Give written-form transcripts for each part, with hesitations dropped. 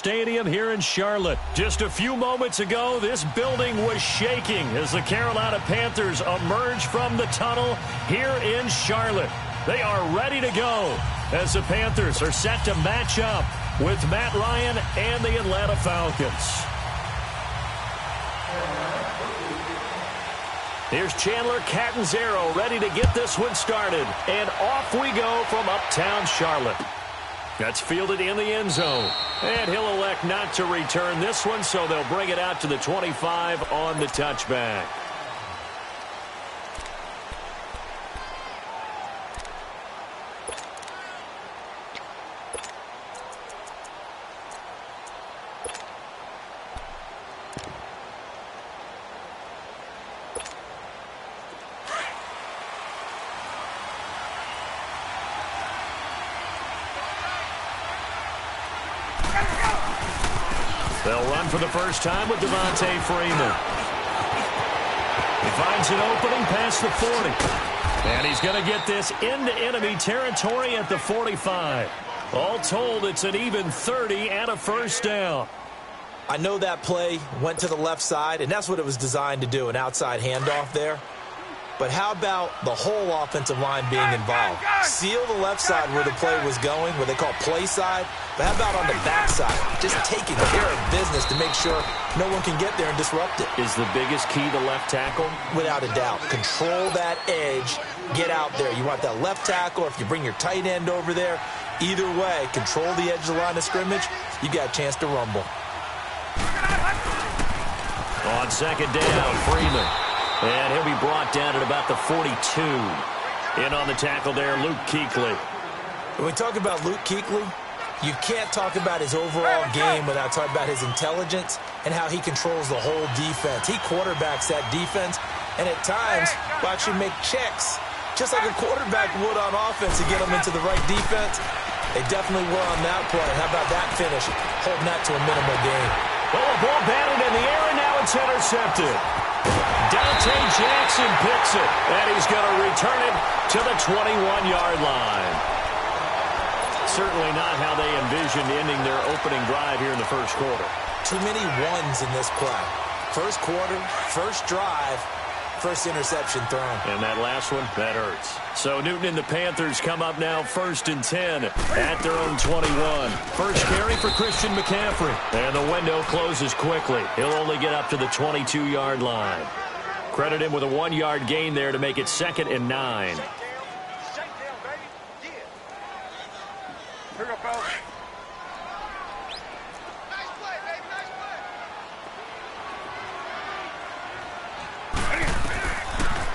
Stadium here in Charlotte. Just a few moments ago, this building was shaking as the Carolina Panthers emerge from the tunnel here in Charlotte. They are ready to go as the Panthers are set to match up with Matt Ryan and the Atlanta Falcons. Here's Chandler Catanzaro ready to get this one started. And off we go from uptown Charlotte. That's fielded in the end zone. And he'll elect not to return this one, so they'll bring it out to the 25 on the touchback. They'll run for the first time with Devontae Freeman. He finds an opening past the 40. And he's going to get this into enemy territory at the 45. All told, it's an even 30 and a first down. I know that play went to the left side, and that's what it was designed to do, an outside handoff there. But how about the whole offensive line being involved? Seal the left side where the play was going, what they call play side. But how about on the backside? Just taking care of business to make sure no one can get there and disrupt it. Is the biggest key to left tackle? Without a doubt. Control that edge. Get out there. You want that left tackle, or if you bring your tight end over there, either way, control the edge of the line of scrimmage, you got a chance to rumble. On second down, Freeman. And he'll be brought down at about the 42. In on the tackle there, Luke Kuechly. When we talk about Luke Kuechly, you can't talk about his overall game without talking about his intelligence and how he controls the whole defense. He quarterbacks that defense, and at times will actually make checks, just like a quarterback would on offense to get them into the right defense. They definitely were on that play. How about that finish? Holding that to a minimal gain. Well, the ball batted in the air, and now it's intercepted. Dante Jackson picks it, and he's going to return it to the 21-yard line. Certainly not how they envisioned ending their opening drive here in the first quarter. Too many ones in this play. First quarter, first drive, first interception thrown. And that last one, that hurts. So Newton and the Panthers come up now 1st and 10 at their own 21. First carry for Christian McCaffrey. And the window closes quickly. He'll only get up to the 22-yard line. Credit him with a 1-yard gain there to make it 2nd and 9.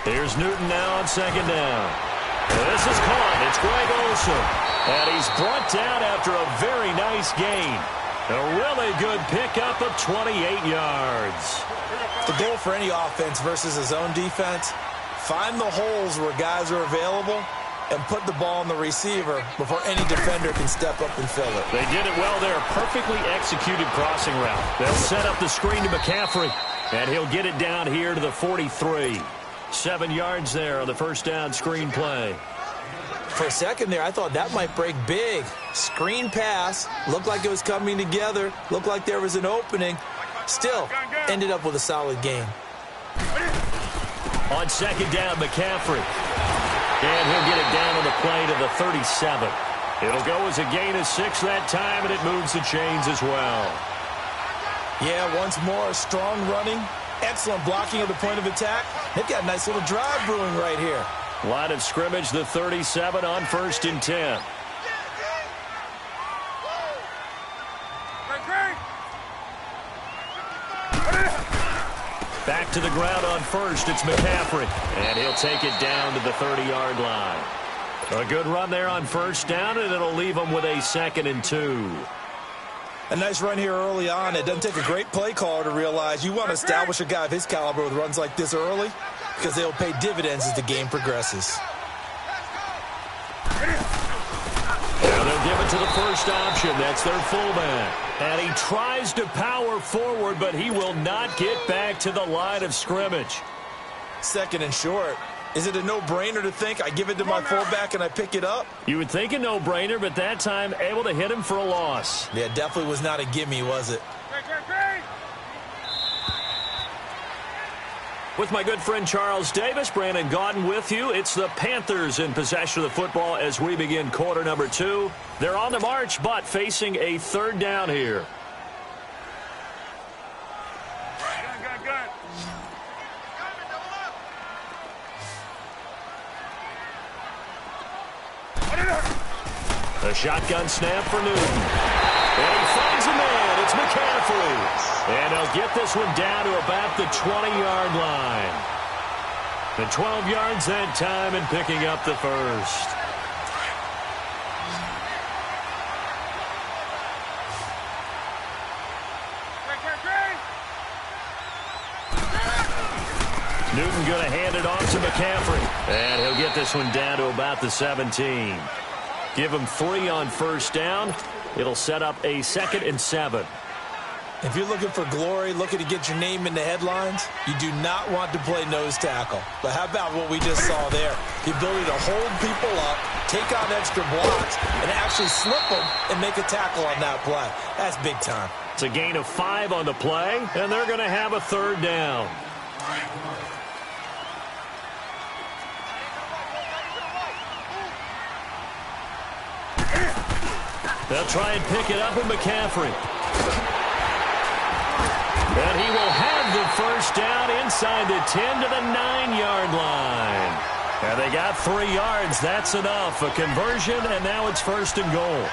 Here's Newton now on second down. This is caught. It's Greg Olsen. And he's brought down after a very nice gain. A really good pickup of 28 yards. The goal for any offense versus a zone defense, find the holes where guys are available and put the ball on the receiver before any defender can step up and fill it. They did it well there. Perfectly executed crossing route. They'll set up the screen to McCaffrey, and he'll get it down here to the 43. 7 yards there on the first down screen play. For a second there, I thought that might break big. Screen pass, looked like it was coming together, looked like there was an opening. Still, ended up with a solid gain. On second down, McCaffrey. And he'll get it down on the play to the 37. It'll go as a gain of 6 that time, and it moves the chains as well. Yeah, once more, strong running. Excellent blocking at the point of attack. They've got a nice little drive brewing right here. Line of scrimmage, the 37 on 1st and 10. Back to the ground on first, it's McCaffrey. And he'll take it down to the 30-yard line. A good run there on first down, and it'll leave him with a 2nd and 2. A nice run here early on. It doesn't take a great play caller to realize you want to establish a guy of his caliber with runs like this early because they'll pay dividends as the game progresses. Now they'll give it to the first option. That's their fullback. And he tries to power forward, but he will not get back to the line of scrimmage. 2nd and short. Is it a no-brainer to think I give it to my fullback and I pick it up? You would think a no-brainer, but that time able to hit him for a loss. Yeah, definitely was not a gimme, was it? With my good friend Charles Davis, Brandon Gaudin with you. It's the Panthers in possession of the football as we begin quarter number 2. They're on the march, but facing a third down here. A shotgun snap for Newton. And he finds a man. It's McCaffrey. And he'll get this one down to about the 20-yard line. The 12 yards that time and picking up the first. Newton going to hand it off to McCaffrey. And he'll get this one down to about the 17. Give him 3 on first down. It'll set up a 2nd and 7. If you're looking for glory, looking to get your name in the headlines, you do not want to play nose tackle. But how about what we just saw there? The ability to hold people up, take on extra blocks, and actually slip them and make a tackle on that play. That's big time. It's a gain of 5 on the play, and they're going to have a third down. They'll try and pick it up with McCaffrey. And he will have the first down inside the 10 to the 9-yard line. And they got 3 yards. That's enough. A conversion, and now it's 1st and goal.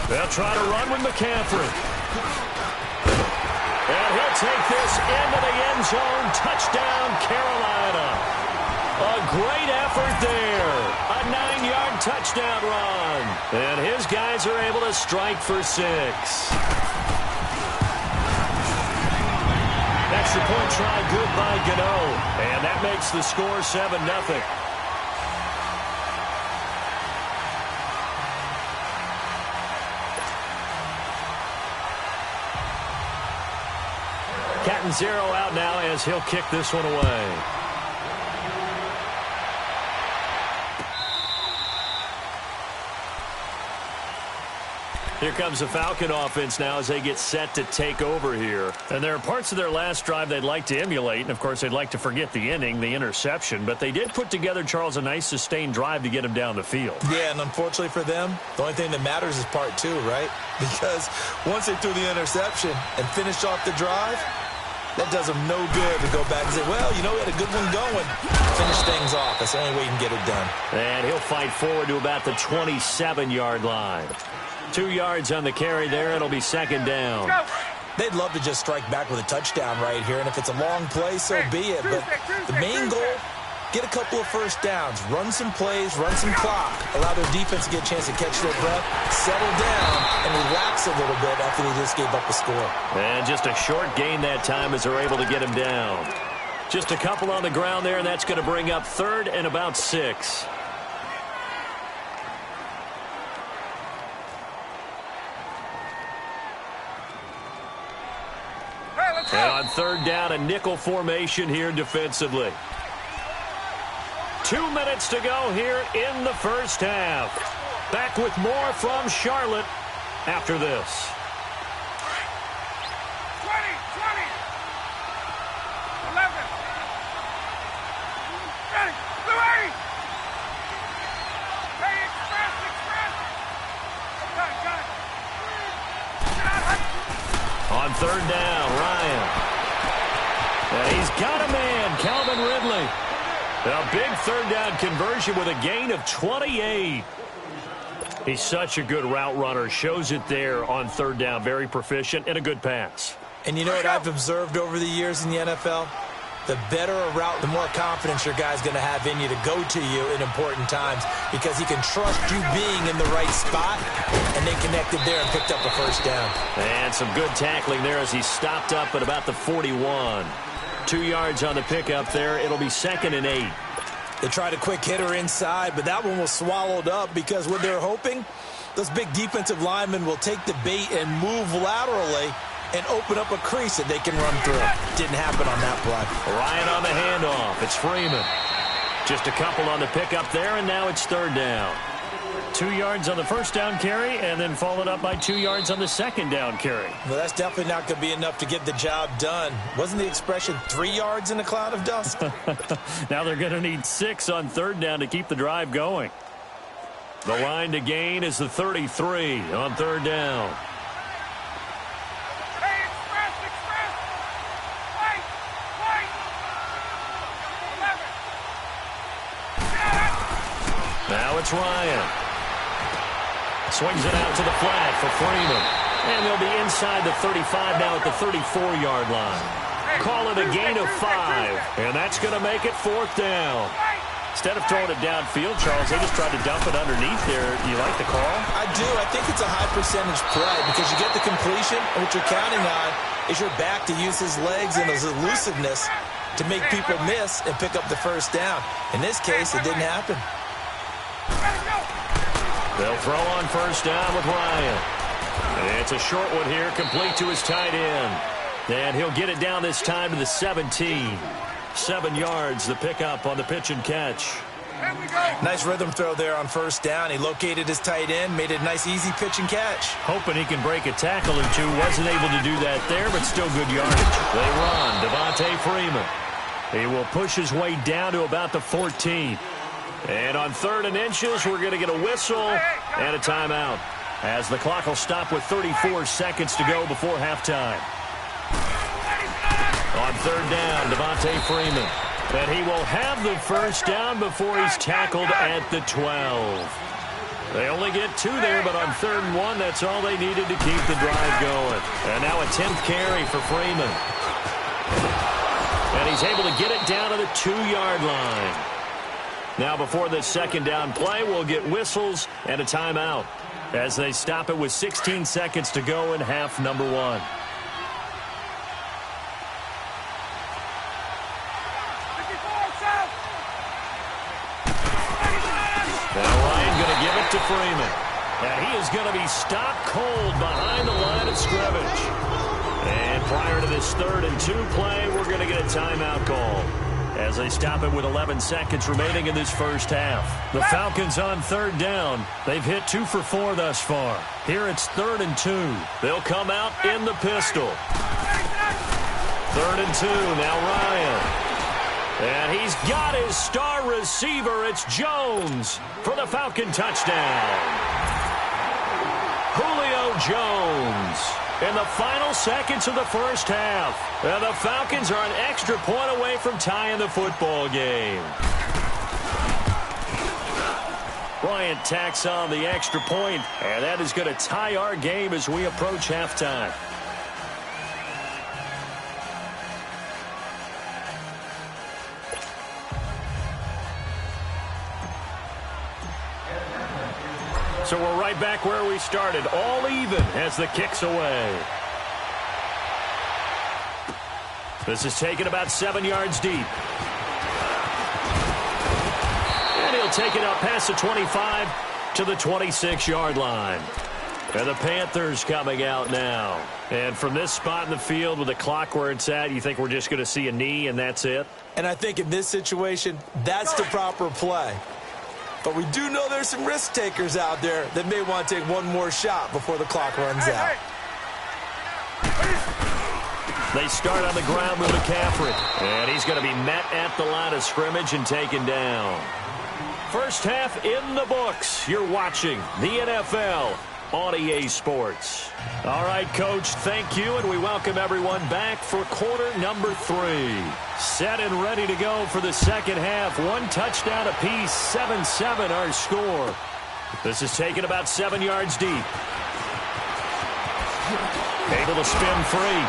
They'll try to run with McCaffrey. And he'll take this into the end zone. Touchdown, Carolina. A great effort there. A 9-yard touchdown run. And his guys are able to strike for 6. Extra point try good by Gano. And that makes the score 7-0. Cat and 0 out now as he'll kick this one away. Here comes the Falcon offense now as they get set to take over here. And there are parts of their last drive they'd like to emulate. And, of course, they'd like to forget the ending, the interception. But they did put together, Charles, a nice sustained drive to get him down the field. Yeah, and unfortunately for them, the only thing that matters is part 2, right? Because once they threw the interception and finished off the drive, that does them no good to go back and say, well, you know, we had a good one going. Finish things off. That's the only way you can get it done. And he'll fight forward to about the 27-yard line. 2 yards on the carry there. It'll be 2nd down. They'd love to just strike back with a touchdown right here, and if it's a long play, so be it. But the main goal, get a couple of first downs, run some plays, run some clock, allow their defense to get a chance to catch their breath, settle down, and relax a little bit after they just gave up a score. And just a short gain that time as they're able to get him down. Just a couple on the ground there, and that's going to bring up 3rd and about 6. And on 3rd down, a nickel formation here defensively. 2 minutes to go here in the first half. Back with more from Charlotte after this. 20, 11. Ready, Louis! Hey, express! On 3rd down, Ryan. And he's got a man, Calvin Ridley. A big 3rd down conversion with a gain of 28. He's such a good route runner. Shows it there on 3rd down. Very proficient and a good pass. And you know what I've observed over the years in the NFL? The better a route, the more confidence your guy's going to have in you to go to you in important times because he can trust you being in the right spot, and they connected there and picked up a first down. And some good tackling there as he stopped up at about the 41. 2 yards on the pickup there. It'll be 2nd and 8. They tried a quick hitter inside, but that one was swallowed up because what they're hoping, those big defensive linemen will take the bait and move laterally and open up a crease that they can run through. Didn't happen on that play. Ryan on the handoff. It's Freeman. Just a couple on the pickup there, and now it's third down. 2 yards on the first down carry, and then followed up by 2 yards on the second down carry. Well, that's definitely not going to be enough to get the job done. Wasn't the expression 3 yards in a cloud of dust? Now they're going to need 6 on third down to keep the drive going. The line to gain is the 33 on third down. Hey, express! Wait! 11. Now it's Ryan. Swings it out to the flat for Freeman. And they'll be inside the 35 now at the 34-yard line. Call it a gain of 5. And that's going to make it fourth down. Instead of throwing it downfield, Charles, they just tried to dump it underneath there. You like the call? I do. I think it's a high-percentage play because you get the completion, and what you're counting on is your back to use his legs and his elusiveness to make people miss and pick up the first down. In this case, it didn't happen. They'll throw on first down with Ryan. And it's a short one here, complete to his tight end. And he'll get it down this time to the 17. 7 yards, the pickup on the pitch and catch. Nice rhythm throw there on first down. He located his tight end, made it a nice, easy pitch and catch. Hoping he can break a tackle or two. Wasn't able to do that there, but still good yardage. They run. Devontae Freeman. He will push his way down to about the 14. And on 3rd and inches, we're going to get a whistle and a timeout, as the clock will stop with 34 seconds to go before halftime. On 3rd down, Devontae Freeman. And he will have the first down before he's tackled at the 12. They only get 2 there, but on 3rd and 1, that's all they needed to keep the drive going. And now a 10th carry for Freeman. And he's able to get it down to the 2-yard line. Now before this second down play, we'll get whistles and a timeout as they stop it with 16 seconds to go in half number 1. Now Ryan going to give it to Freeman. And he is going to be stopped cold behind the line of scrimmage. And prior to this 3rd and 2 play, we're going to get a timeout call as they stop it with 11 seconds remaining in this first half. The Falcons on 3rd down. They've hit 2 for 4 thus far. Here it's 3rd and 2. They'll come out in the pistol. 3rd and 2. Now Ryan. And he's got his star receiver. It's Jones for the Falcon touchdown. Julio Jones. In the final seconds of the first half. And the Falcons are an extra point away from tying the football game. Bryant tacks on the extra point, and that is going to tie our game as we approach halftime. So we're right back where we started, all even as the kick's away. This is taken about 7 yards deep. And he'll take it out past the 25 to the 26-yard line. And the Panthers coming out now. And from this spot in the field with the clock where it's at, you think we're just going to see a knee and that's it? And I think in this situation, that's the proper play. But we do know there's some risk takers out there that may want to take one more shot before the clock runs out. They start on the ground with McCaffrey. And he's going to be met at the line of scrimmage and taken down. First half in the books. You're watching the NFL on EA Sports. All right, Coach, thank you, and we welcome everyone back for quarter number 3. Set and ready to go for the second half. 1 touchdown apiece, 7-7 our score. This is taken about 7 yards deep. Able to spin free.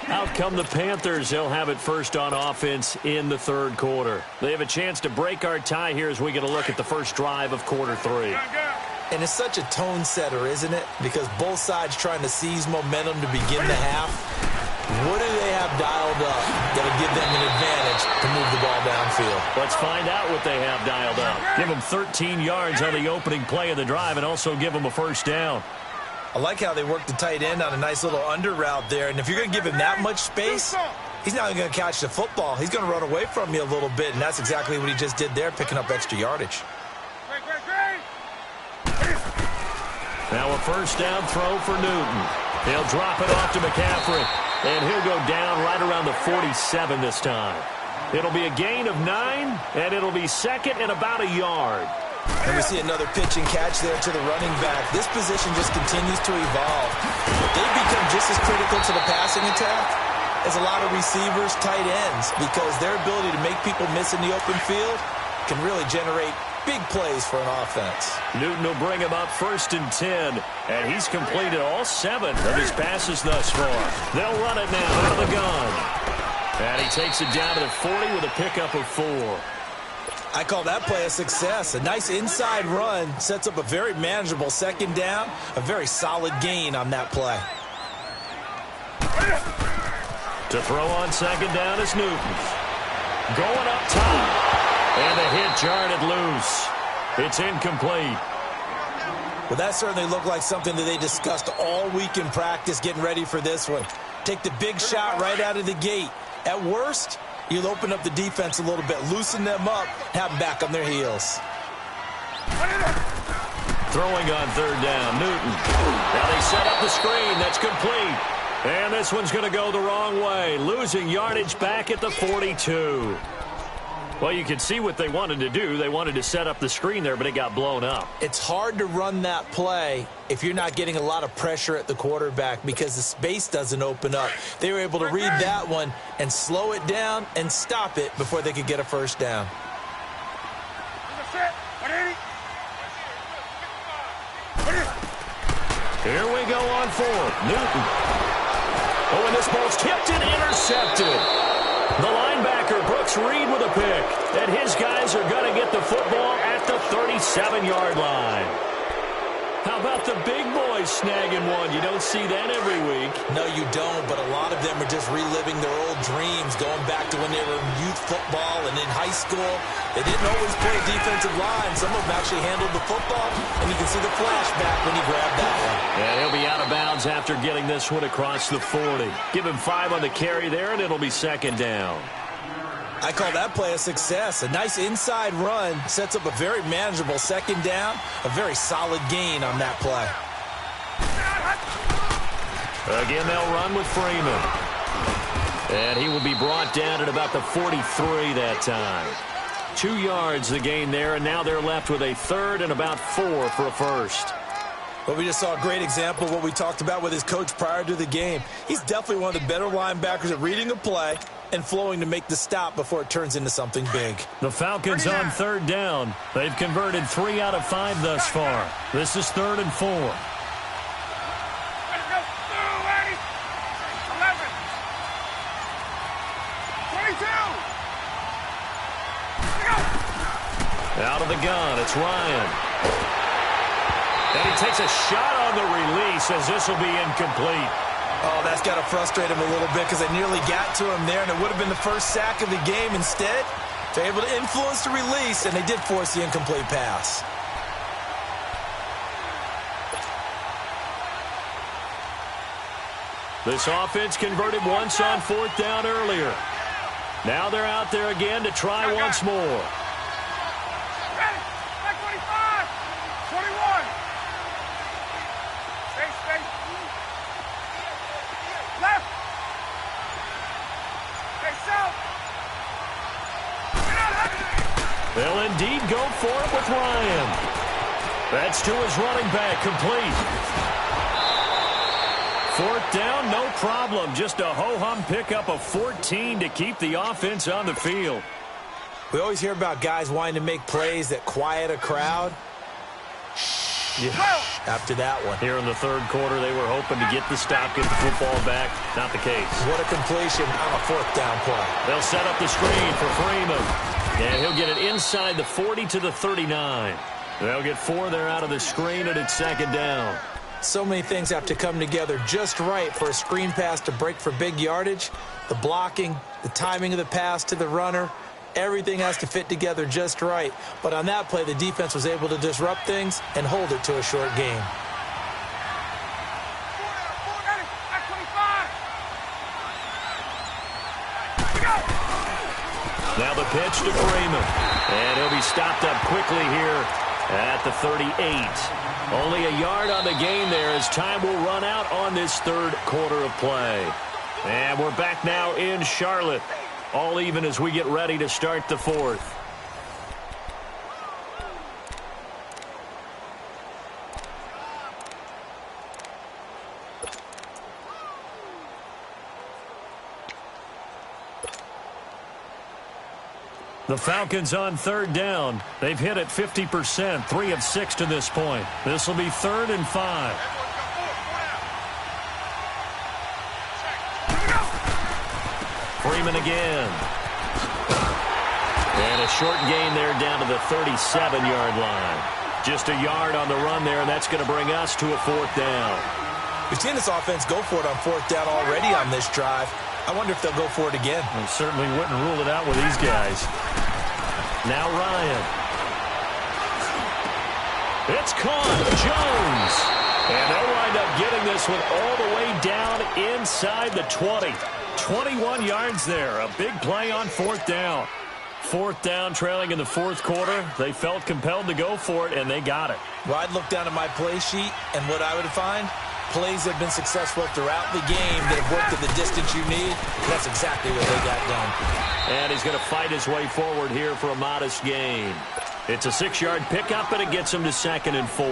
Out come the Panthers. They'll have it first on offense in the 3rd quarter. They have a chance to break our tie here as we get a look at the first drive of quarter 3. And it's such a tone setter, isn't it? Because both sides trying to seize momentum to begin the half. What do they have dialed up? that'll give them an advantage to move the ball downfield. Let's find out what they have dialed up. Give them 13 yards on the opening play of the drive and also give them a first down. I like how they work the tight end on a nice little under route there. And if you're going to give him that much space, he's not going to catch the football. He's going to run away from you a little bit, and that's exactly what he just did there, picking up extra yardage. Now a first down throw for Newton. He'll drop it off to McCaffrey, and he'll go down right around the 47 this time. It'll be a gain of 9, and it'll be second and about a yard. And we see another pitch and catch there to the running back. This position just continues to evolve. They've become just as critical to the passing attack as a lot of receivers, tight ends, because their ability to make people miss in the open field can really generate big plays for an offense. Newton will bring him up first and 10, and he's completed all 7 of his passes thus far. They'll run it now out of the gun. And he takes it down to the 40 with a pickup of 4. I call that play a success. A nice inside run sets up a very manageable second down, a very solid gain on that play. To throw on second down is Newton. Going up top. And the hit jarred it loose. It's incomplete. Well, that certainly looked like something that they discussed all week in practice getting ready for this one. Take the big shot right out of the gate. At worst, you'll open up the defense a little bit, loosen them up, have them back on their heels. Throwing on third down, Newton. Now they set up the screen. That's complete. And this one's going to go the wrong way, losing yardage back at the 42. Well, you can see what they wanted to do. They wanted to set up the screen there, but it got blown up. It's hard to run that play if you're not getting a lot of pressure at the quarterback because the space doesn't open up. They were able to read that one and slow it down and stop it before they could get a first down. Here we go on fourth. Newton. Oh, and this ball's tipped and intercepted. The linebacker, Brooks Reed, with a pick. And his guys are going to get the football at the 37-yard line. How about the big boys snagging one? You don't see that every week. No, you don't, but a lot of them are just reliving their old dreams, going back to when they were in youth football and in high school. They didn't always play defensive line. Some of them actually handled the football, and you can see the flashback when he grabbed that one. And he'll be out of bounds after getting this one across the 40. Give him 5 on the carry there, and it'll be second down. I call that play a success. A nice inside run sets up a very manageable second down, a very solid gain on that play. Again, they'll run with Freeman. And he will be brought down at about the 43 that time. 2 yards the gain there, and now they're left with a third and about 4 for a first. Well, we just saw a great example of what we talked about with his coach prior to the game. He's definitely one of the better linebackers at reading a play and flowing to make the stop before it turns into something big. The Falcons on third down. They've converted 3 out of 5 thus far. This is 3rd and 4. Out of the gun, it's Ryan. And he takes a shot on the release as this will be incomplete. Oh, that's got to frustrate him a little bit because they nearly got to him there, and it would have been the first sack of the game. Instead, they're able to influence the release, and they did force the incomplete pass. This offense converted once on 4th down earlier. Now they're out there again to try once more. They'll indeed go for it with Ryan. That's to his running back, complete. 4th down, no problem. Just a ho-hum pickup of 14 to keep the offense on the field. We always hear about guys wanting to make plays that quiet a crowd. Yeah. After that one. Here in the 3rd quarter, they were hoping to get the stop, get the football back. Not the case. What a completion on a 4th down play. They'll set up the screen for Freeman. And he'll get it inside the 40 to the 39. They'll get 4 there out of the screen, and it's 2nd down. So many things have to come together just right for a screen pass to break for big yardage. The blocking, the timing of the pass to the runner, everything has to fit together just right. But on that play, the defense was able to disrupt things and hold it to a short game. Now the pitch to Freeman. And he'll be stopped up quickly here at the 38. Only a yard on the game there as time will run out on this third quarter of play. And we're back now in Charlotte. All even as we get ready to start the fourth. The Falcons on third down. They've hit it 50%, 3 of 6 to this point. This will be 3rd and 5. Freeman again. And a short gain there down to the 37-yard line. Just a yard on the run there, and that's going to bring us to a 4th down. We've seen this offense go for it on 4th down already on this drive. I wonder if they'll go for it again. I certainly wouldn't rule it out with these guys. Now Ryan. It's caught. Jones. And they'll wind up getting this one all the way down inside the 20. 21 yards there. A big play on 4th down. 4th down, trailing in the 4th quarter. They felt compelled to go for it, and they got it. Well, I'd look down at my play sheet, and what I would find, plays have been successful throughout the game that have worked at the distance you need. That's exactly what they got done. And he's going to fight his way forward here for a modest gain. It's a 6-yard pickup, and it gets him to 2nd and 4.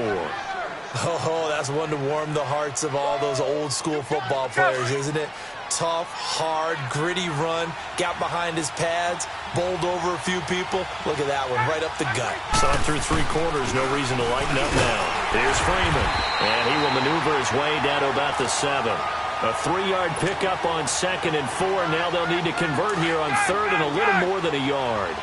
Oh, that's one to warm the hearts of all those old-school football players, isn't it? Tough, hard, gritty run, got behind his pads, bowled over a few people. Look at that one, right up the gut. Saw him through 3 quarters, no reason to lighten up now. Here's Freeman, and he will maneuver his way down to about the 7. A 3-yard pickup on 2nd and 4. Now they'll need to convert here on 3rd and a little more than a yard.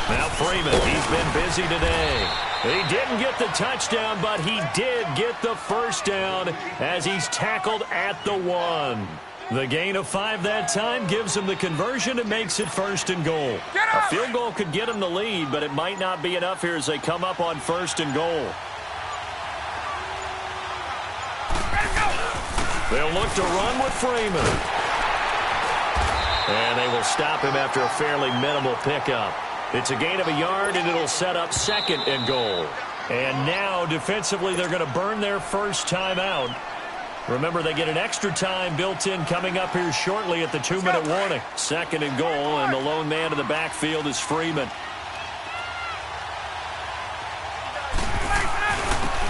Now Freeman, he's been busy today. He didn't get the touchdown, but he did get the first down as he's tackled at the 1. The gain of 5 that time gives him the conversion and makes it 1st and goal. A field goal could get him the lead, but it might not be enough here as they come up on 1st and goal. They'll look to run with Freeman. And they will stop him after a fairly minimal pickup. It's a gain of a yard, and it'll set up 2nd and goal. And now, defensively, they're going to burn their first time out. Remember, they get an extra time built in coming up here shortly at the 2-minute warning. 2nd and goal, and the lone man in the backfield is Freeman.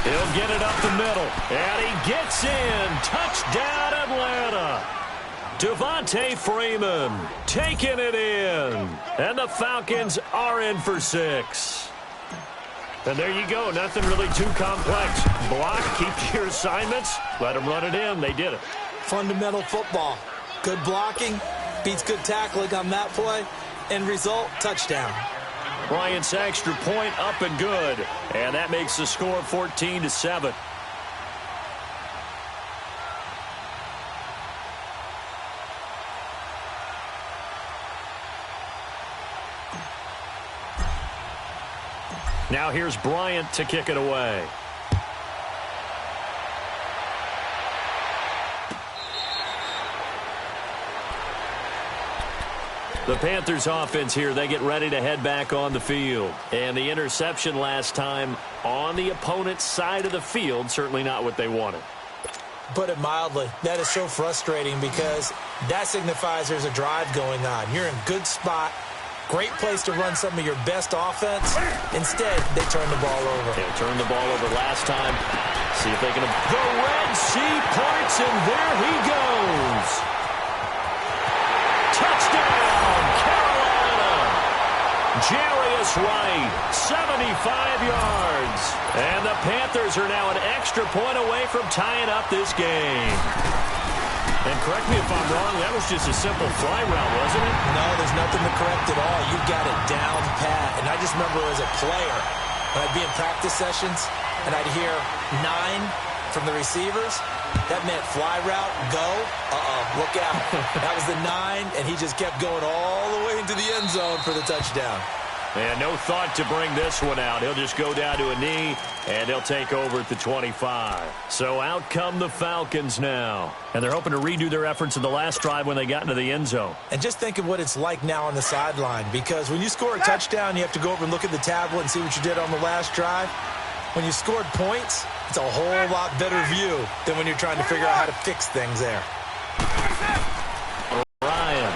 He'll get it up the middle, and he gets in. Touchdown, Atlanta. Devontae Freeman taking it in. And the Falcons are in for 6. And there you go. Nothing really too complex. Block, keep your assignments, let them run it in. They did it. Fundamental football. Good blocking beats good tackling on that play. End result, touchdown. Bryant's extra point up and good. And that makes the score 14-7. Now here's Bryant to kick it away. The Panthers offense here, they get ready to head back on the field. And the interception last time on the opponent's side of the field, certainly not what they wanted. Put it mildly, that is so frustrating because that signifies there's a drive going on. You're in good spot. Great place to run some of your best offense. Instead, they turn the ball over. They turned the ball over last time. See if they can... The Red Sea parts, and there he goes. Touchdown, Carolina. Jarius Wright, 75 yards. And the Panthers are now an extra point away from tying up this game. And correct me if I'm wrong, that was just a simple fly route, wasn't it? No, there's nothing to correct at all. You got it down pat. And I just remember as a player, when I'd be in practice sessions and I'd hear 9 from the receivers, that meant fly route, go, look out. That was the 9, and he just kept going all the way into the end zone for the touchdown. And no thought to bring this one out. He'll just go down to a knee, and he'll take over at the 25. So out come the Falcons now. And they're hoping to redo their efforts in the last drive when they got into the end zone. And just think of what it's like now on the sideline, because when you score a touchdown, you have to go over and look at the tablet and see what you did on the last drive. When you scored points, it's a whole lot better view than when you're trying to figure out how to fix things there. Ryan.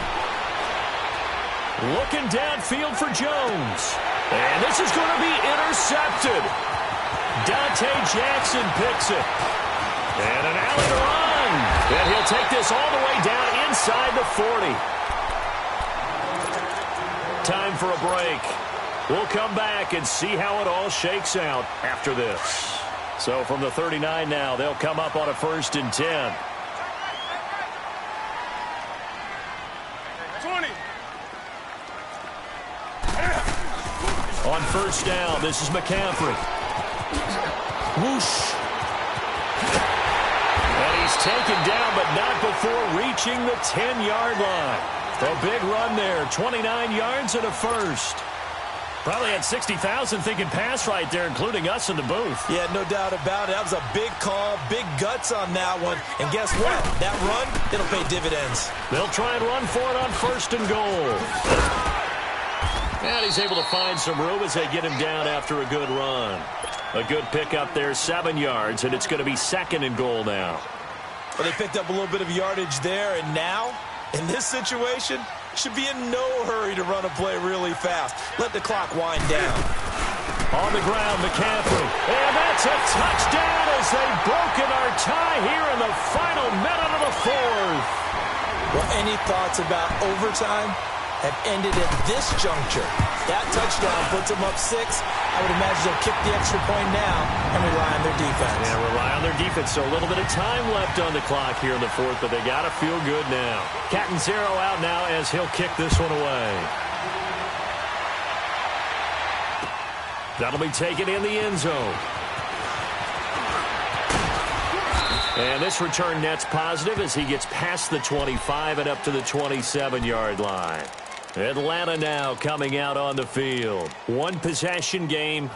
Looking downfield for Jones. And this is going to be intercepted. Dante Jackson picks it. And an alley run. And he'll take this all the way down inside the 40. Time for a break. We'll come back and see how it all shakes out after this. So from the 39 now, they'll come up on a 1st and 10. 20. On 1st down, this is McCaffrey. Whoosh. And he's taken down, but not before reaching the 10-yard line. A big run there, 29 yards and a 1st. Probably had 60,000 thinking pass right there, including us in the booth. Yeah, no doubt about it. That was a big call, big guts on that one. And guess what? That run, it'll pay dividends. They'll try and run for it on 1st and goal. And he's able to find some room as they get him down after a good run. A good pickup there, 7 yards, and it's going to be 2nd and goal now. Well, they picked up a little bit of yardage there, and now, in this situation, should be in no hurry to run a play really fast. Let the clock wind down. On the ground, McCaffrey. And that's a touchdown as they've broken our tie here in the final minute of the 4th. Well, any thoughts about overtime have ended at this juncture. That touchdown puts them up 6. I would imagine they'll kick the extra point now and rely on their defense. Yeah, rely on their defense. So a little bit of time left on the clock here in the 4th, but they got to feel good now. Catanzaro out now as he'll kick this one away. That'll be taken in the end zone. And this return net's positive as he gets past the 25 and up to the 27-yard line. Atlanta now coming out on the field. One possession game.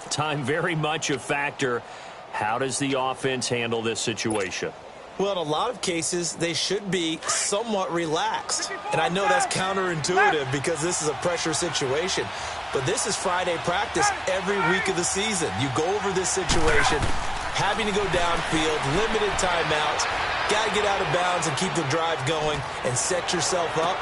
Time very much a factor. How does the offense handle this situation? Well, in a lot of cases, they should be somewhat relaxed. And I know that's counterintuitive because this is a pressure situation. But this is Friday practice every week of the season. You go over this situation, having to go downfield, limited timeouts, got to get out of bounds and keep the drive going and set yourself up.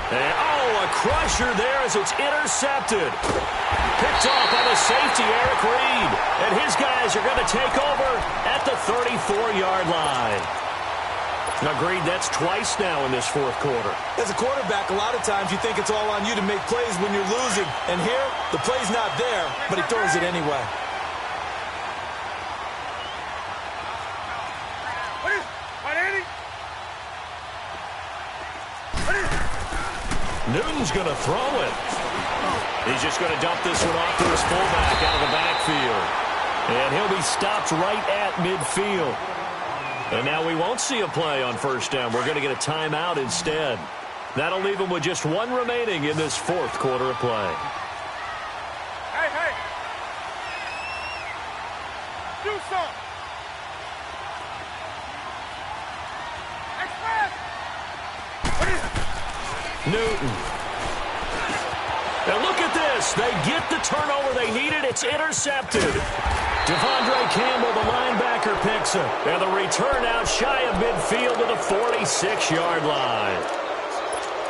And, a crusher there as it's intercepted. Picked off by the safety, Eric Reed. And his guys are going to take over at the 34-yard line. Agreed, that's twice now in this 4th quarter. As a quarterback, a lot of times you think it's all on you to make plays when you're losing. And here, the play's not there, but he throws it anyway. Newton's going to throw it. He's just going to dump this one off to his fullback out of the backfield. And he'll be stopped right at midfield. And now we won't see a play on 1st down. We're going to get a timeout instead. That'll leave him with just 1 remaining in this 4th quarter of play. Hey. Do something. Express. Newton. And look at this. They get the turnover they needed. It's intercepted. Devondre Campbell, the linebacker, picks it. And the return out shy of midfield to the 46-yard line.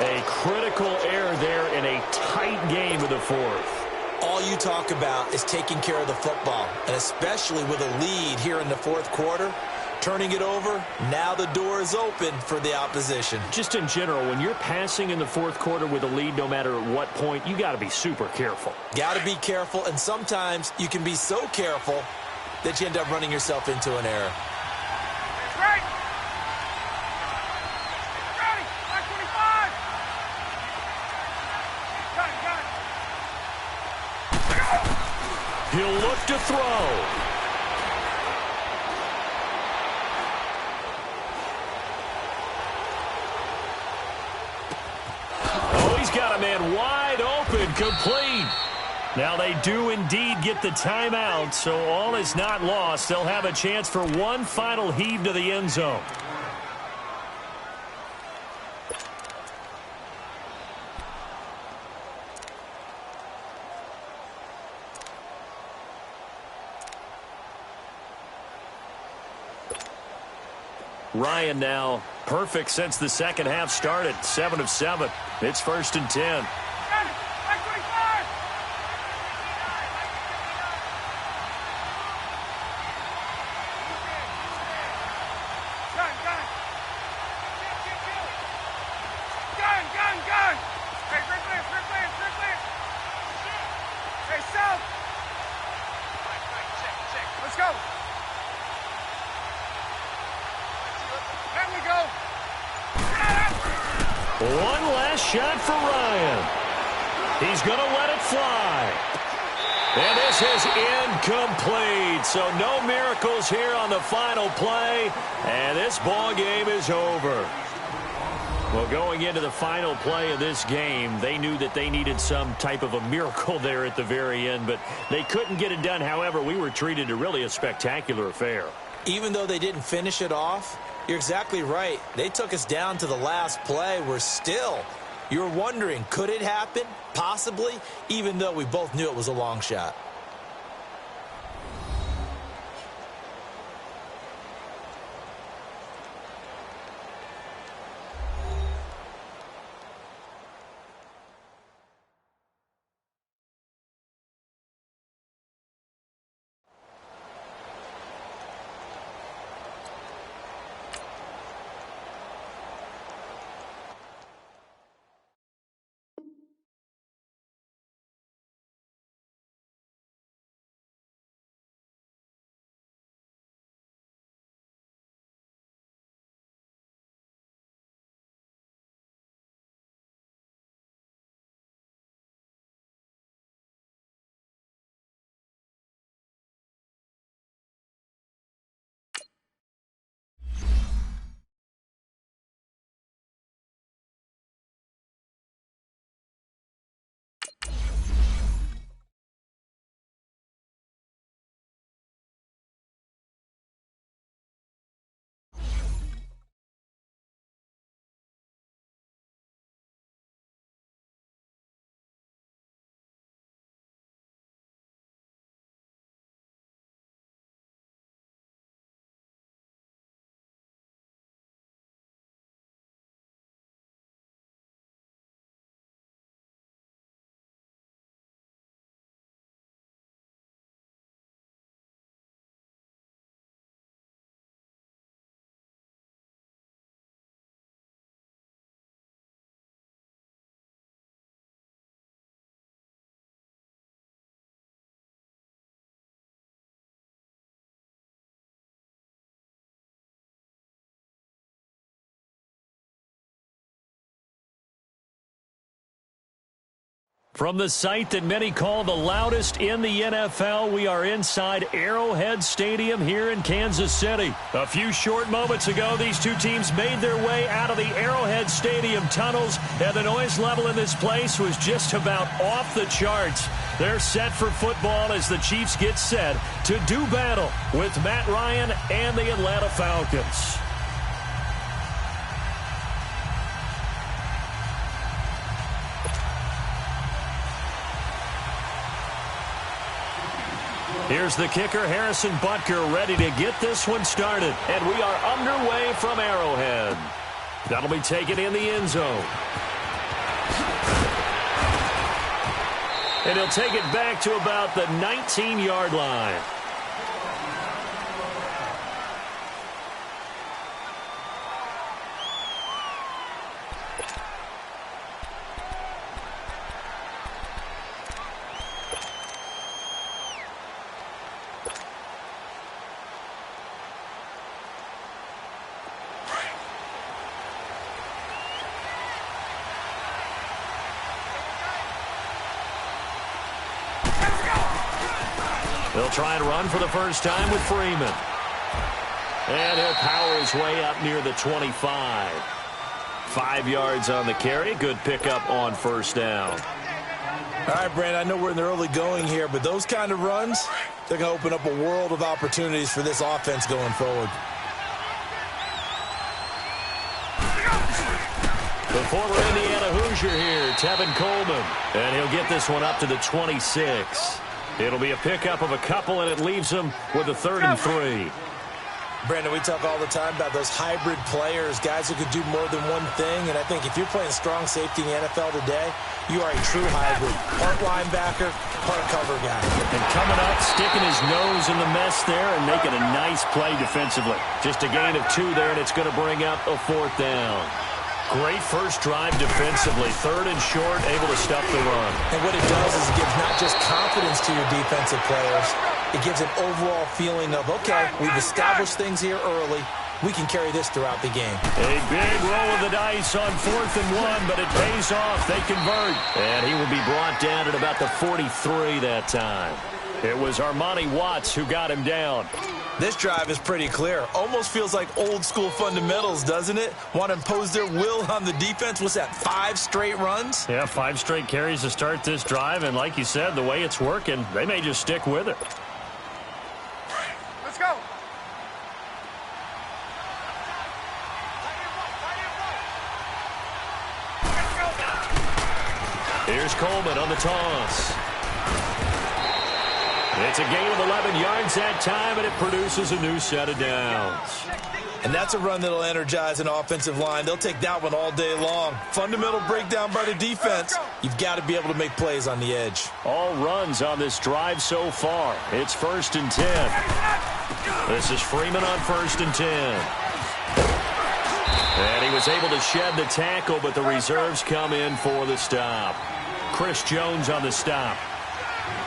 A critical error there in a tight game of the 4th. All you talk about is taking care of the football, and especially with a lead here in the 4th quarter. Turning it over, now the door is open for the opposition. Just in general, when you're passing in the 4th quarter with a lead, no matter at what point, you got to be super careful. Got to be careful, and sometimes you can be so careful that you end up running yourself into an error. Right. He'll look to throw. Oh, he's got a man wide open, complete. Now they do indeed get the timeout, so all is not lost. They'll have a chance for one final heave to the end zone. Ryan now perfect since the second half started. 7 of 7. It's 1st and 10. One last shot for Ryan. He's going to let it fly. And this is incomplete. So no miracles here on the final play. And this ball game is over. Well, going into the final play of this game, they knew that they needed some type of a miracle there at the very end, but they couldn't get it done. However, we were treated to really a spectacular affair. Even though they didn't finish it off, you're exactly right. They took us down to the last play. We're still, you're wondering, could it happen? Possibly, even though we both knew it was a long shot. From the site that many call the loudest in the NFL, we are inside Arrowhead Stadium here in Kansas City. A few short moments ago, these two teams made their way out of the Arrowhead Stadium tunnels, and the noise level in this place was just about off the charts. They're set for football as the Chiefs get set to do battle with Matt Ryan and the Atlanta Falcons. Here's the kicker, Harrison Butker, ready to get this one started. And we are underway from Arrowhead. That'll be taken in the end zone. And he'll take it back to about the 19-yard line. They'll try and run for the first time with Freeman. And he'll power his way up near the 25. 5 yards on the carry. Good pickup on first down. All right, Brandon, I know we're in the early going here, but those kind of runs, they're going to open up a world of opportunities for this offense going forward. The former Indiana Hoosier here, Tevin Coleman. And he'll get this one up to the 26. It'll be a pickup of a couple, and it leaves him with a 3rd and 3. Brandon, we talk all the time about those hybrid players, guys who could do more than one thing. And I think if you're playing strong safety in the NFL today, you are a true hybrid. Part linebacker, part cover guy. And coming up, sticking his nose in the mess there and making a nice play defensively. Just a gain of 2 there, and it's going to bring up a 4th down. Great first drive defensively. 3rd and short, able to stuff the run. And what it does is it gives not just confidence to your defensive players, it gives an overall feeling of, okay, we've established things here early. We can carry this throughout the game. A big roll of the dice on 4th and 1, but it pays off. They convert. And he will be brought down at about the 43 that time. It was Armani Watts who got him down. This drive is pretty clear. Almost feels like old school fundamentals, doesn't it? Want to impose their will on the defense. What's that, 5 straight runs? Yeah, 5 straight carries to start this drive. And like you said, the way it's working, they may just stick with it. Let's go. Here's Coleman on the toss. It's a gain of 11 yards that time, and it produces a new set of downs. And that's a run that'll energize an offensive line. They'll take that one all day long. Fundamental breakdown by the defense. You've got to be able to make plays on the edge. All runs on this drive so far. It's 1st and 10. This is Freeman on 1st and 10. And he was able to shed the tackle, but the reserves come in for the stop. Chris Jones on the stop.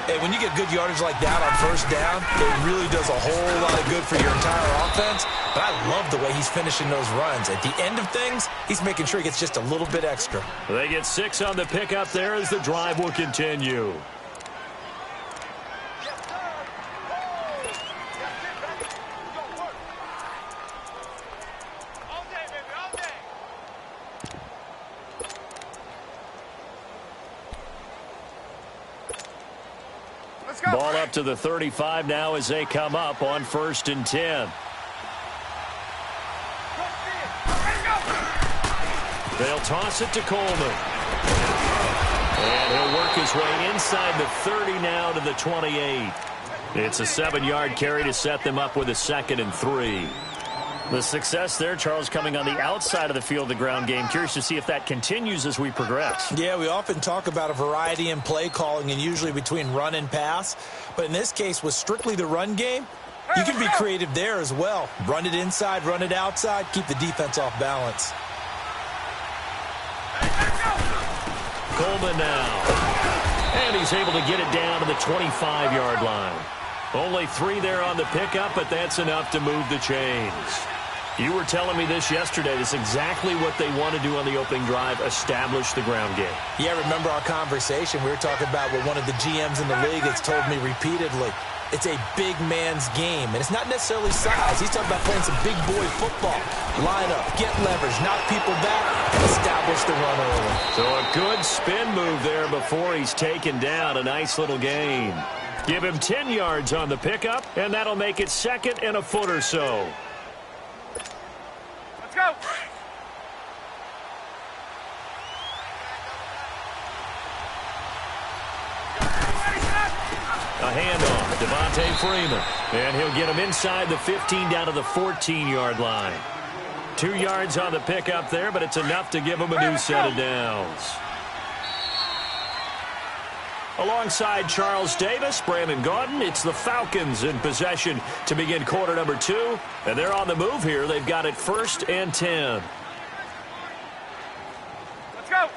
Hey, when you get good yardage like that on 1st down, it really does a whole lot of good for your entire offense. But I love the way he's finishing those runs. At the end of things, he's making sure he gets just a little bit extra. They get 6 on the pickup there as the drive will continue. Ball up to the 35 now as they come up on 1st and 10. They'll toss it to Coleman. And he'll work his way inside the 30 now to the 28. It's a 7-yard carry to set them up with a 2nd and 3. The success there, Charles, coming on the outside of the field, the ground game. Curious to see if that continues as we progress. Yeah, we often talk about a variety in play calling and usually between run and pass. But in this case, with strictly the run game, you can be creative there as well. Run it inside, run it outside, keep the defense off balance. Coleman now. And he's able to get it down to the 25-yard line. Only 3 there on the pickup, but that's enough to move the chains. You were telling me this yesterday. This is exactly what they want to do on the opening drive, establish the ground game. Yeah, remember our conversation? We were talking about what one of the GMs in the league has told me repeatedly. It's a big man's game, and it's not necessarily size. He's talking about playing some big boy football. Line up, get leverage, knock people back, and establish the run early. So a good spin move there before he's taken down. A nice little gain. Give him 10 yards on the pickup, and that'll make it 2nd and a foot or so. Let's go. A handoff, Devontae Freeman. And he'll get him inside the 15 down to the 14-yard line. 2 yards on the pickup there, but it's enough to give him a new set of downs. Alongside Charles Davis, Brandon Gaudin, it's the Falcons in possession to begin quarter number 2. And they're on the move here. They've got it 1st and 10. Let's go.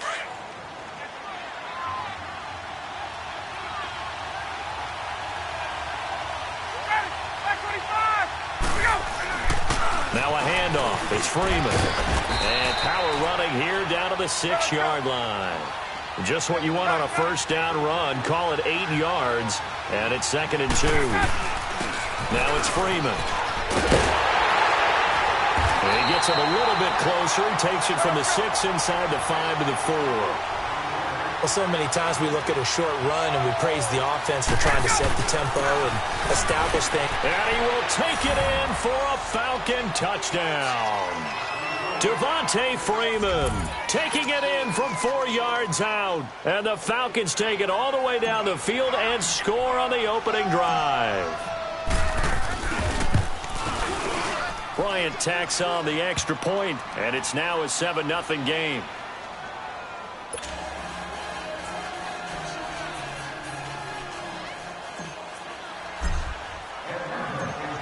Now a handoff. It's Freeman. And power running here down to the 6-yard line. Just what you want on a first down run. Call it 8 yards, and it's 2nd and 2. Now it's Freeman. And he gets it a little bit closer. He takes it from the 6 inside the 5 to the 4. Well, so many times we look at a short run and we praise the offense for trying to set the tempo and establish things. And he will take it in for a Falcon touchdown. Devontae Freeman taking it in from 4 yards out. And the Falcons take it all the way down the field and score on the opening drive. Bryant tacks on the extra point, and it's now a 7-0 game.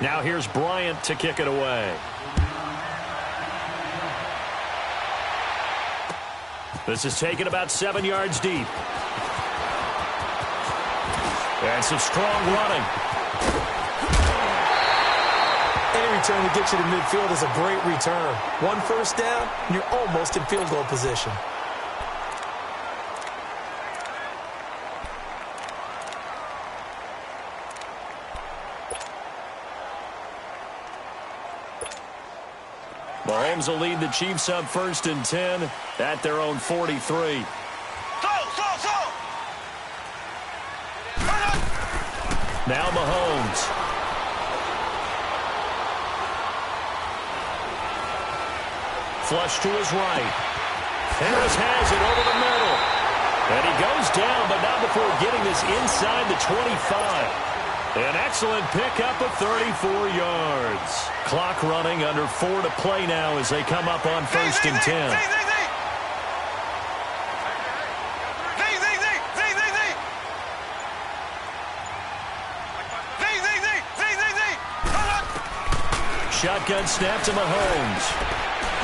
Now here's Bryant to kick it away. This is taken about 7 yards deep. And some strong running. Any return to get you to midfield is a great return. 1 first down, and you're almost in field goal position. Mahomes will lead the Chiefs up 1st and 10 at their own 43. Now Mahomes. Flush to his right. Harris has it over the middle. And he goes down, but not before getting this inside the 25. An excellent pickup of 34 yards. Clock running, under 4 to play now as they come up on 1st and 10. Shotgun snap to Mahomes.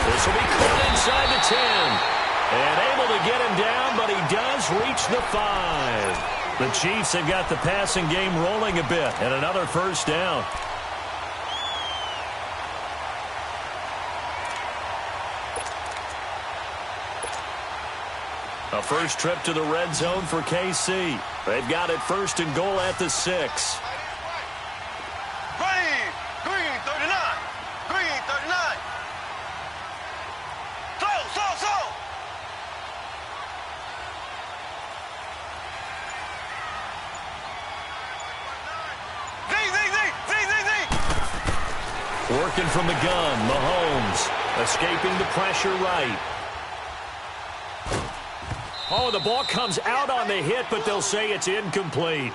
This will be caught inside the 10. And able to get him down, but he does reach the 5. The Chiefs have got the passing game rolling a bit, and another first down. A first trip to the red zone for KC. They've got it 1st and goal at the 6. Green 39. Green 39. So. Working from the gun, Mahomes escaping the pressure right. Oh, the ball comes out on the hit, but they'll say it's incomplete.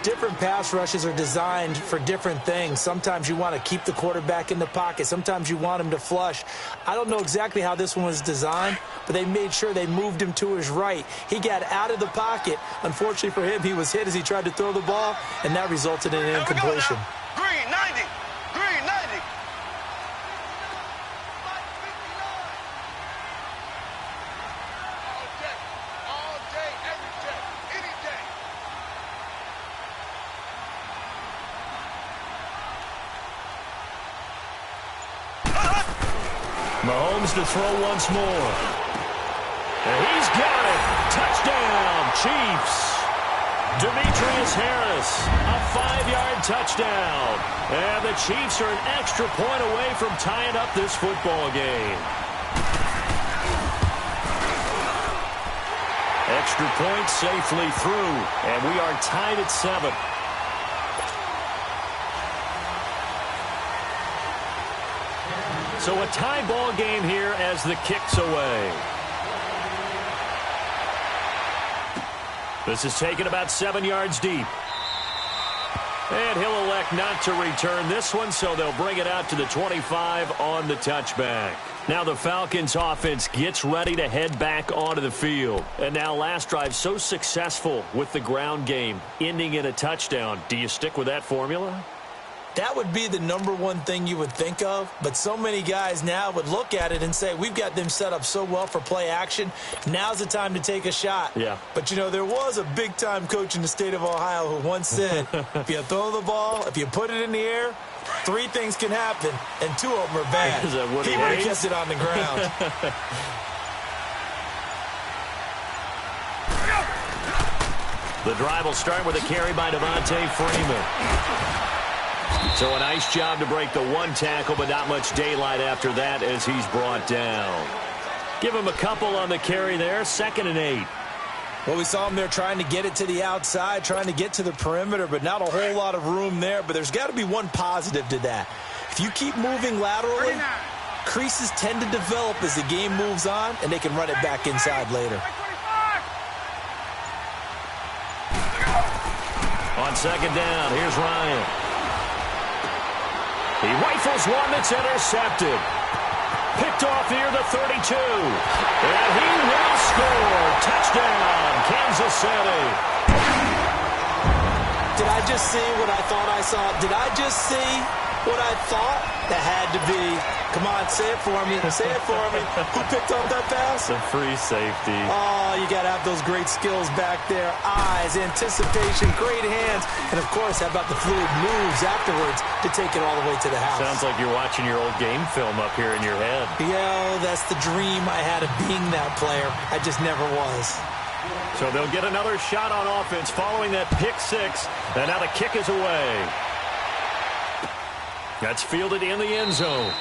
Different pass rushes are designed for different things. Sometimes you want to keep the quarterback in the pocket. Sometimes you want him to flush. I don't know exactly how this one was designed, but they made sure they moved him to his right. He got out of the pocket. Unfortunately for him, he was hit as he tried to throw the ball, and that resulted in an incompletion. Green 90. Green 90. All day, every day, any day. Mahomes to throw once more. And he's got it. Touchdown, Chiefs. Demetrius Harris, a 5-yard touchdown. And the Chiefs are an extra point away from tying up this football game. Extra point safely through, and we are tied at 7. So a tie ball game here as the kick's away. This is taken about 7 yards deep. And he'll elect not to return this one, so they'll bring it out to the 25 on the touchback. Now the Falcons offense gets ready to head back onto the field. And now last drive so successful with the ground game, ending in a touchdown. Do you stick with that formula? That would be the #1 thing you would think of, but so many guys now would look at it and say, we've got them set up so well for play action. Now's the time to take a shot. Yeah. But, you know, there was a big-time coach in the state of Ohio who once said, if you throw the ball, if you put it in the air, 3 things can happen, and 2 of them are bad. Is that what he would have kept it on the ground. The drive will start with a carry by Devontae Freeman. So a nice job to break the one tackle, but not much daylight after that as he's brought down. Give him a couple on the carry there, 2nd and 8. Well, we saw him there trying to get it to the outside, trying to get to the perimeter, but not a whole lot of room there. But there's got to be one positive to that. If you keep moving laterally, creases tend to develop as the game moves on, and they can run it back inside later. On 2nd down, here's Ryan. He rifles one that's intercepted. Picked off near the 32. And he will score. Touchdown, Kansas City. Did I just see what I thought I saw? Did I just see what I thought? That had to be. Come on, say it for me. Say it for me. Who picked up that pass? A free safety. Oh, you got to have those great skills back there. Eyes, anticipation, great hands. And, of course, how about the fluid moves afterwards to take it all the way to the house? Sounds like you're watching your old game film up here in your head. Yeah, that's the dream I had of being that player. I just never was. So they'll get another shot on offense following that pick 6. And now the kick is away. That's fielded in the end zone.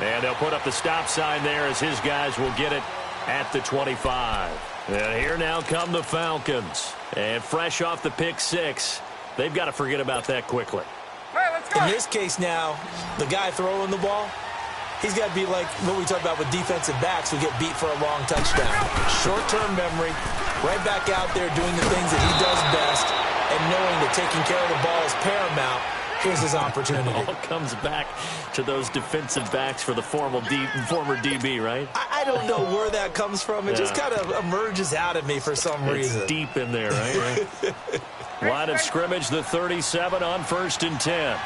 And they'll put up the stop sign there as his guys will get it at the 25. And here now come the Falcons. And fresh off the pick 6, they've got to forget about that quickly. Hey, let's go. In this case now, the guy throwing the ball, he's got to be like what we talk about with defensive backs who get beat for a long touchdown. Short-term memory, right back out there doing the things that he does best, and knowing that taking care of the ball is paramount. Here's his opportunity. It all comes back to those defensive backs for the former DB, right? I don't know where that comes from. It just kind of emerges out of me for some reason. It's deep in there, right? Line of scrimmage, the 37 on 1st and 10.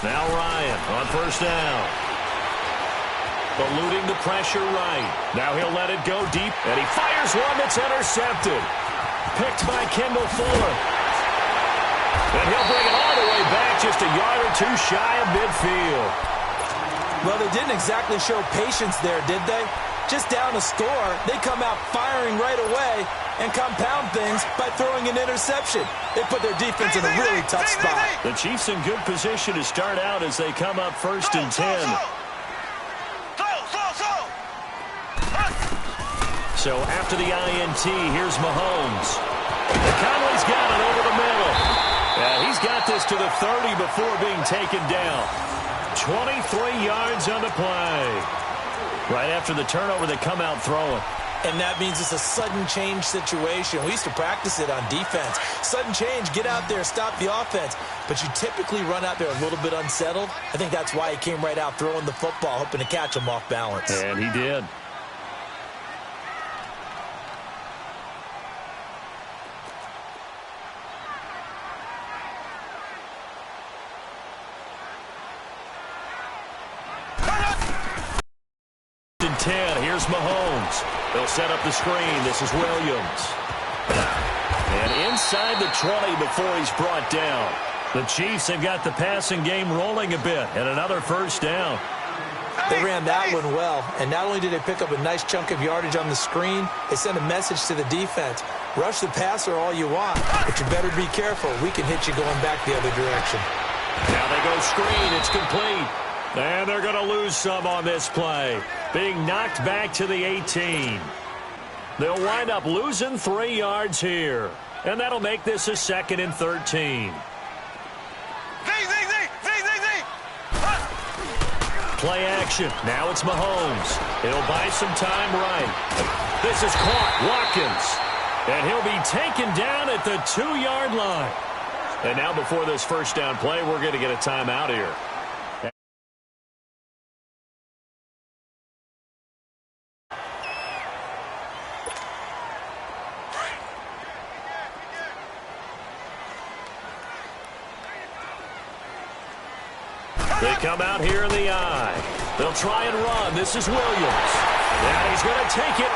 Now Ryan on 1st down. Eluding the pressure right. Now he'll let it go deep, and he fires one that's intercepted. Picked by Kendall Fuller. And he'll bring it all the way back just a yard or two shy of midfield. Well, they didn't exactly show patience there, did they? Just down a score, they come out firing right away and compound things by throwing an interception. They put their defense in a really tough spot. The Chiefs in good position to start out as they come up 1st and 10. So after the INT, here's Mahomes. Conley's got it over the middle. He's got this to the 30 before being taken down. 23 yards on the play. Right after the turnover, they come out throwing. And that means it's a sudden change situation. We used to practice it on defense. Sudden change, get out there, stop the offense. But you typically run out there a little bit unsettled. I think that's why he came right out throwing the football, hoping to catch him off balance. And he did. Here's Mahomes. They'll set up the screen. This is Williams. And inside the 20 before he's brought down. The Chiefs have got the passing game rolling a bit. And another 1st down. They ran that one well. And not only did they pick up a nice chunk of yardage on the screen, they sent a message to the defense. Rush the passer all you want, but you better be careful. We can hit you going back the other direction. Now they go screen. It's complete. And they're going to lose some on this play. Being knocked back to the 18. They'll wind up losing 3 yards here. And that'll make this a 2nd and 13. Play action. Now it's Mahomes. He'll buy some time right. This is caught. Watkins. And he'll be taken down at the 2-yard line. And now before this 1st down play, we're going to get a timeout here. They come out here in the I. They'll try and run. This is Williams. And he's going to take it